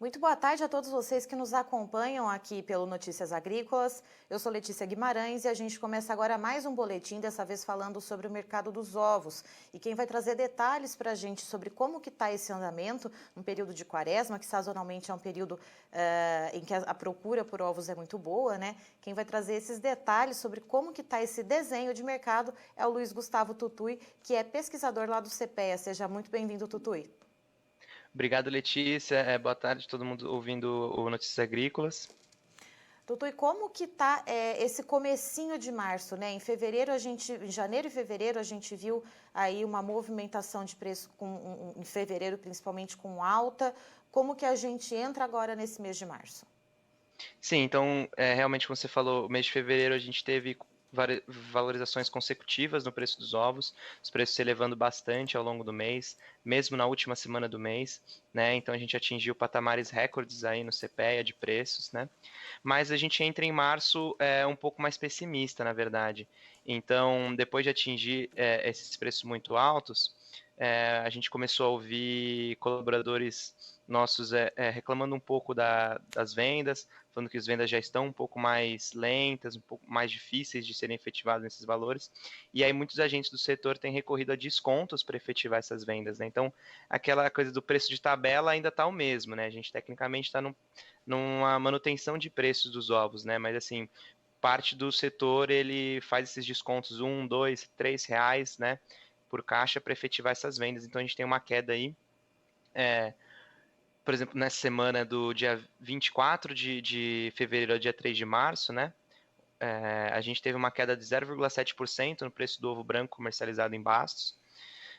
Muito boa tarde a todos vocês que nos acompanham aqui pelo Notícias Agrícolas. Eu sou Letícia Guimarães e a gente começa agora mais um boletim, dessa vez falando sobre o mercado dos ovos. E quem vai trazer detalhes para a gente sobre como que está esse andamento no período de quaresma, que sazonalmente é um período em que a procura por ovos é muito boa, né? Quem vai trazer esses detalhes sobre como que está esse desenho de mercado é o Luiz Gustavo Tutui, que é pesquisador lá do CPEA. Seja muito bem-vindo, Tutui. Obrigado, Letícia. Boa tarde, todo mundo ouvindo o Notícias Agrícolas. Doutor, e como que tá esse comecinho de março, né? Em janeiro e fevereiro a gente viu aí uma movimentação de preço em fevereiro principalmente com alta. Como que a gente entra agora nesse mês de março? Sim, então, realmente, como você falou, o mês de fevereiro a gente teve valorizações consecutivas no preço dos ovos, os preços se elevando bastante ao longo do mês, mesmo na última semana do mês, né? Então a gente atingiu patamares recordes aí no CPEA de preços, né? Mas a gente entra em março um pouco mais pessimista, na verdade. Então, depois de atingir esses preços muito altos, a gente começou a ouvir colaboradores nossos reclamando um pouco das vendas, falando que as vendas já estão um pouco mais lentas, um pouco mais difíceis de serem efetivadas nesses valores, e aí muitos agentes do setor têm recorrido a descontos para efetivar essas vendas, né? Então, aquela coisa do preço de tabela ainda está o mesmo, né? A gente tecnicamente está numa manutenção de preços dos ovos, né? Mas assim, parte do setor ele faz esses descontos R$ 1, R$ 2, R$ 3, né? Por caixa para efetivar essas vendas. Então a gente tem uma queda aí. Por exemplo, nessa semana do dia 24 de fevereiro ao dia 3 de março, né? A gente teve uma queda de 0,7% no preço do ovo branco comercializado em Bastos,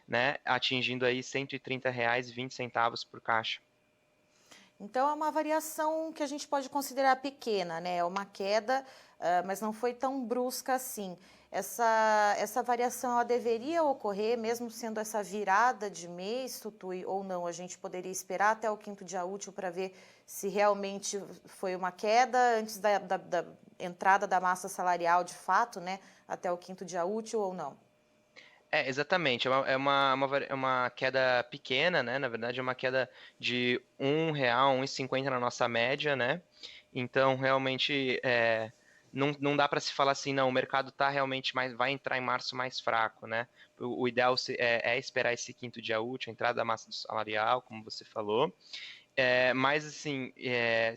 né? Atingindo aí R$ 130,20 por caixa. Então é uma variação que a gente pode considerar pequena, né? É uma queda, mas não foi tão brusca assim. Essa variação ela deveria ocorrer, mesmo sendo essa virada de mês, Tutui, ou não? A gente poderia esperar até o quinto dia útil para ver se realmente foi uma queda antes da entrada da massa salarial de fato, né? Até o quinto dia útil ou não? Exatamente. É uma queda pequena, né? Na verdade, é uma queda de R$ 1, R$ 1,50 na nossa média, né? Então, realmente, não dá para se falar assim, não, o mercado está realmente vai entrar em março mais fraco, né? O ideal é esperar esse quinto dia útil, a entrada da massa salarial, como você falou. Mas, assim,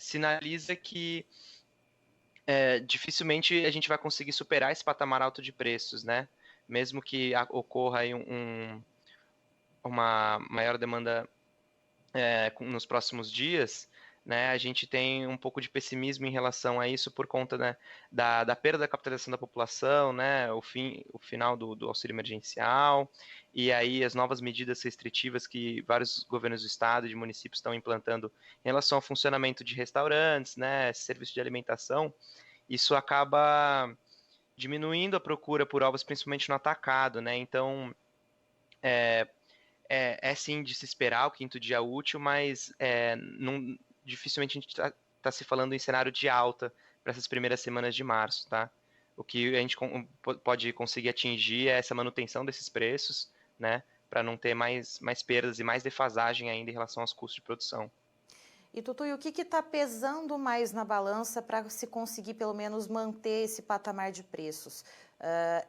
sinaliza que dificilmente a gente vai conseguir superar esse patamar alto de preços, né? Mesmo que ocorra aí uma maior demanda nos próximos dias, né, a gente tem um pouco de pessimismo em relação a isso por conta, né, da perda da capitalização da população, né, o final do auxílio emergencial, e aí as novas medidas restritivas que vários governos do estado e de municípios estão implantando em relação ao funcionamento de restaurantes, né, serviço de alimentação, isso acaba diminuindo a procura por ovos, principalmente no atacado, né? Então, é sim de se esperar o quinto dia útil, mas dificilmente a gente está se falando em cenário de alta para essas primeiras semanas de março, tá? O que a gente pode conseguir atingir é essa manutenção desses preços, né? Para não ter mais perdas e mais defasagem ainda em relação aos custos de produção. E Tutu, e o que está pesando mais na balança para se conseguir pelo menos manter esse patamar de preços?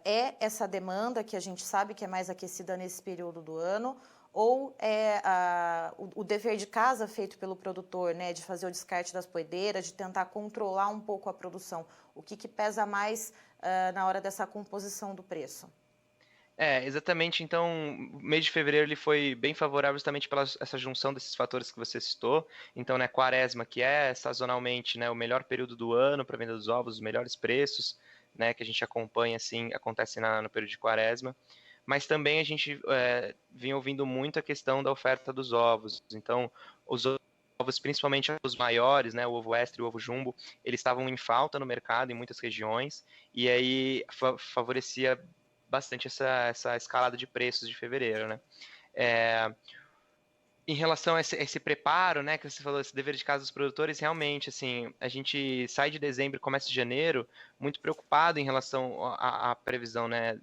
É essa demanda que a gente sabe que é mais aquecida nesse período do ano, ou é o dever de casa feito pelo produtor, né, de fazer o descarte das poedeiras, de tentar controlar um pouco a produção? O que pesa mais na hora dessa composição do preço? Exatamente. Então, o mês de fevereiro ele foi bem favorável justamente pela essa junção desses fatores que você citou. Então, né, quaresma, que é sazonalmente, né, o melhor período do ano para venda dos ovos, os melhores preços, né, que a gente acompanha, assim, acontece no período de quaresma. Mas também a gente vinha ouvindo muito a questão da oferta dos ovos. Então, os ovos, principalmente os maiores, né, o ovo extra e o ovo jumbo, eles estavam em falta no mercado em muitas regiões, e aí favorecia bastante essa escalada de preços de fevereiro, né? É, em relação a esse preparo, né, que você falou, esse dever de casa dos produtores, realmente, assim, a gente sai de dezembro e começa de janeiro muito preocupado em relação à previsão, né,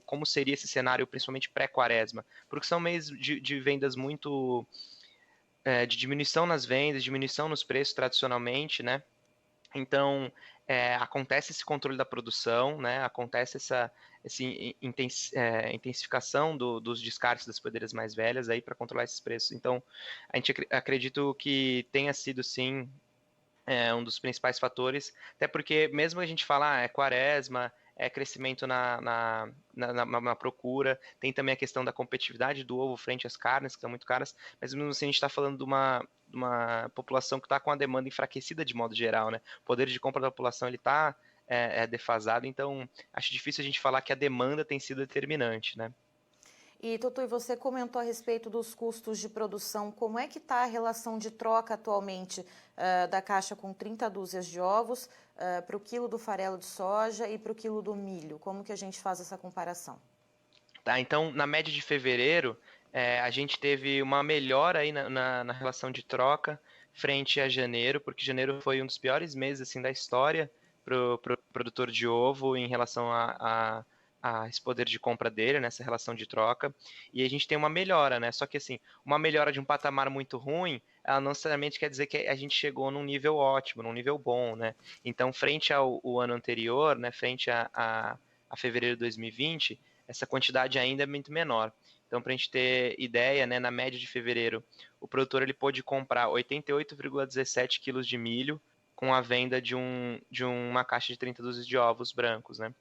como seria esse cenário, principalmente pré-quaresma, porque são meses de vendas muito de diminuição nas vendas, diminuição nos preços tradicionalmente, né? Então, acontece esse controle da produção, né? Acontece essa intensificação dos descartes das poedeiras mais velhas aí para controlar esses preços. Então, a gente acredito que tenha sido sim um dos principais fatores, até porque mesmo a gente falar é quaresma, é crescimento na procura, tem também a questão da competitividade do ovo frente às carnes, que estão muito caras, mas mesmo assim a gente está falando de uma população que está com a demanda enfraquecida de modo geral, né? O poder de compra da população ele está defasado, então acho difícil a gente falar que a demanda tem sido determinante, né? E, Tutu, você comentou a respeito dos custos de produção. Como é que está a relação de troca atualmente da caixa com 30 dúzias de ovos para o quilo do farelo de soja e para o quilo do milho? Como que a gente faz essa comparação? Tá, então, na média de fevereiro, a gente teve uma melhora aí na relação de troca frente a janeiro, porque janeiro foi um dos piores meses assim, da história para o produtor de ovo em relação a esse poder de compra dele, nessa relação de troca. E a gente tem uma melhora, né? Só que assim, uma melhora de um patamar muito ruim, ela não necessariamente quer dizer que a gente chegou num nível ótimo, num nível bom, né? Então, frente ao ano anterior, né, frente a fevereiro de 2020, essa quantidade ainda é muito menor. Então, para a gente ter ideia, né, na média de fevereiro, o produtor ele pôde comprar 88,17 quilos de milho com a venda de uma caixa de 30 dúzias de ovos brancos, né?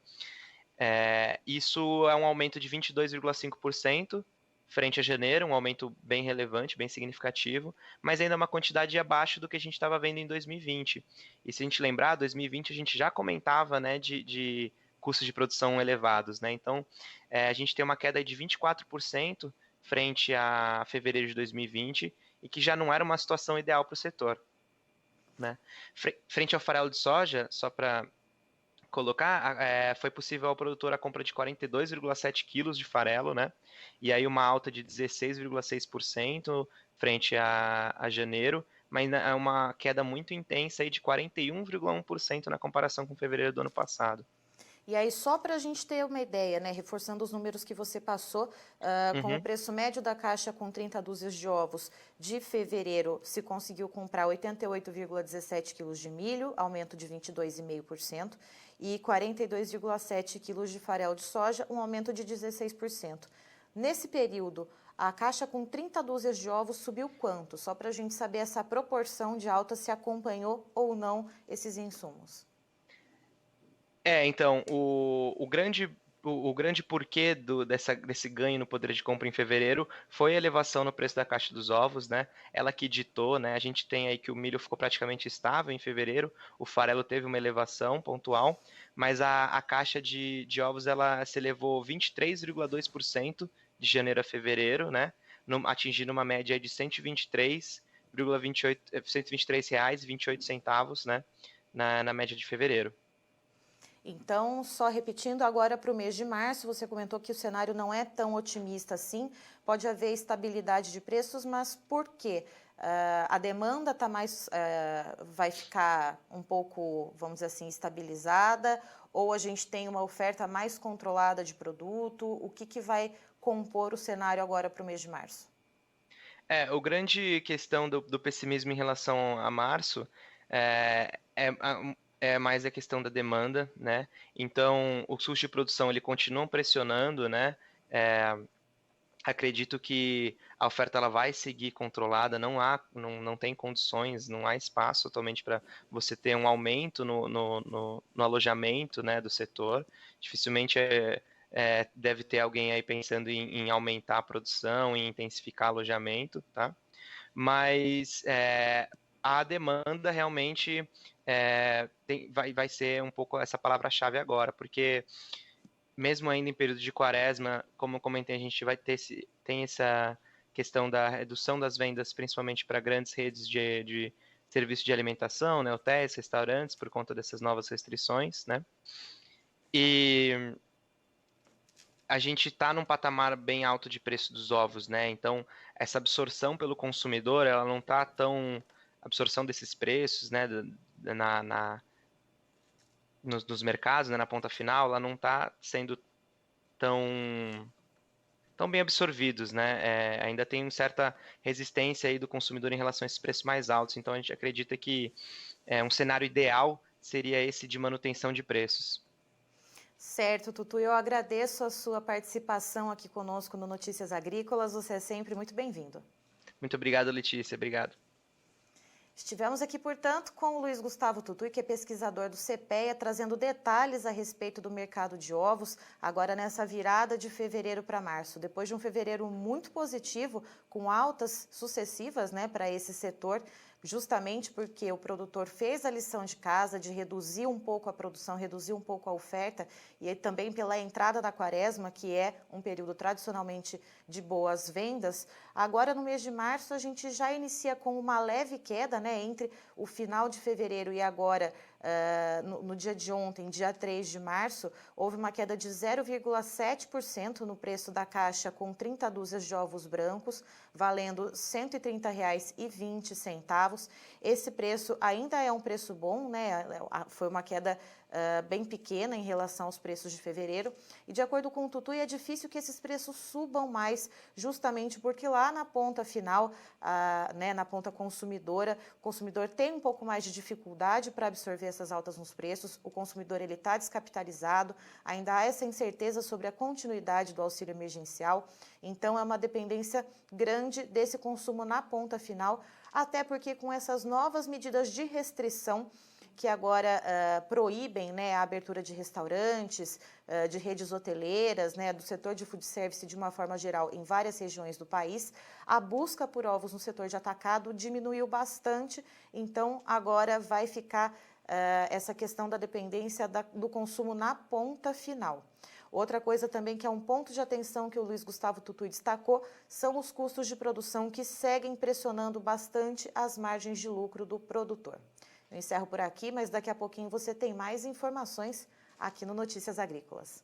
Isso é um aumento de 22,5% frente a janeiro, um aumento bem relevante, bem significativo, mas ainda é uma quantidade abaixo do que a gente estava vendo em 2020. E se a gente lembrar, 2020 a gente já comentava, né, de custos de produção elevados, né? Então, a gente tem uma queda de 24% frente a fevereiro de 2020 e que já não era uma situação ideal para o setor, né? Frente ao farelo de soja, só para colocar, foi possível ao produtor a compra de 42,7 quilos de farelo, né? E aí uma alta de 16,6% frente a janeiro, mas é uma queda muito intensa aí de 41,1% na comparação com fevereiro do ano passado. E aí, só para a gente ter uma ideia, né, reforçando os números que você passou, com o Uhum. preço médio da caixa com 30 dúzias de ovos de fevereiro, se conseguiu comprar 88,17 quilos de milho, aumento de 22,5%, e 42,7 quilos de farelo de soja, um aumento de 16%. Nesse período, a caixa com 30 dúzias de ovos subiu quanto? Só para a gente saber essa proporção de alta, se acompanhou ou não esses insumos. Então, o grande porquê desse ganho no poder de compra em fevereiro foi a elevação no preço da caixa dos ovos, né? Ela que ditou, né? A gente tem aí que o milho ficou praticamente estável em fevereiro, o farelo teve uma elevação pontual, mas a caixa de ovos ela se elevou 23,2% de janeiro a fevereiro, né? Atingindo uma média de 123,28, R$ 123,28, né? Na média de fevereiro. Então, só repetindo agora para o mês de março, você comentou que o cenário não é tão otimista assim, pode haver estabilidade de preços, mas por quê? A demanda tá mais, vai ficar um pouco, vamos dizer assim, estabilizada, ou a gente tem uma oferta mais controlada de produto? O que vai compor o cenário agora para o mês de março? O grande questão do pessimismo em relação a março é mais a questão da demanda, né? Então, os custos de produção ele continuam pressionando, né? É, acredito que a oferta ela vai seguir controlada, não tem condições, não há espaço atualmente para você ter um aumento no alojamento, né, do setor. Dificilmente deve ter alguém aí pensando em aumentar a produção, em intensificar alojamento, tá? Mas a demanda realmente vai ser um pouco essa palavra-chave agora, porque mesmo ainda em período de quaresma, como eu comentei, a gente tem essa questão da redução das vendas, principalmente para grandes redes de serviço de alimentação, né, hotéis, restaurantes, por conta dessas novas restrições, né? E a gente está num patamar bem alto de preço dos ovos, né? Então, essa absorção pelo consumidor, ela não está tão absorção desses preços, né, nos mercados, né, na ponta final, ela não está sendo tão tão bem absorvidos, né? Ainda tem uma certa resistência aí do consumidor em relação a esses preços mais altos. Então a gente acredita que um cenário ideal seria esse de manutenção de preços. Certo, Tutu, eu agradeço a sua participação aqui conosco no Notícias Agrícolas. Você é sempre muito bem-vindo. Muito obrigado, Letícia. Obrigado. Estivemos aqui, portanto, com o Luiz Gustavo Tutui, que é pesquisador do CPEA, trazendo detalhes a respeito do mercado de ovos, agora nessa virada de fevereiro para março. Depois de um fevereiro muito positivo, com altas sucessivas, né, para esse setor, justamente porque o produtor fez a lição de casa de reduzir um pouco a produção, reduzir um pouco a oferta, e também pela entrada da quaresma, que é um período tradicionalmente de boas vendas. Agora, no mês de março, a gente já inicia com uma leve queda, né, entre o final de fevereiro e agora, no dia de ontem, dia 3 de março, houve uma queda de 0,7% no preço da caixa com 30 dúzias de ovos brancos, valendo R$ 130,20. Esse preço ainda é um preço bom, né? Foi uma queda bem pequena em relação aos preços de fevereiro. E de acordo com o Tutui, é difícil que esses preços subam mais, justamente porque lá na ponta final, né, na ponta consumidora, o consumidor tem um pouco mais de dificuldade para absorver essas altas nos preços, o consumidor está descapitalizado, ainda há essa incerteza sobre a continuidade do auxílio emergencial, então é uma dependência grande desse consumo na ponta final, até porque com essas novas medidas de restrição que agora proíbem, né, a abertura de restaurantes, de redes hoteleiras, né, do setor de food service de uma forma geral em várias regiões do país, a busca por ovos no setor de atacado diminuiu bastante, então agora vai ficar essa questão da dependência do consumo na ponta final. Outra coisa também que é um ponto de atenção que o Luiz Gustavo Tutui destacou são os custos de produção que seguem pressionando bastante as margens de lucro do produtor. Eu encerro por aqui, mas daqui a pouquinho você tem mais informações aqui no Notícias Agrícolas.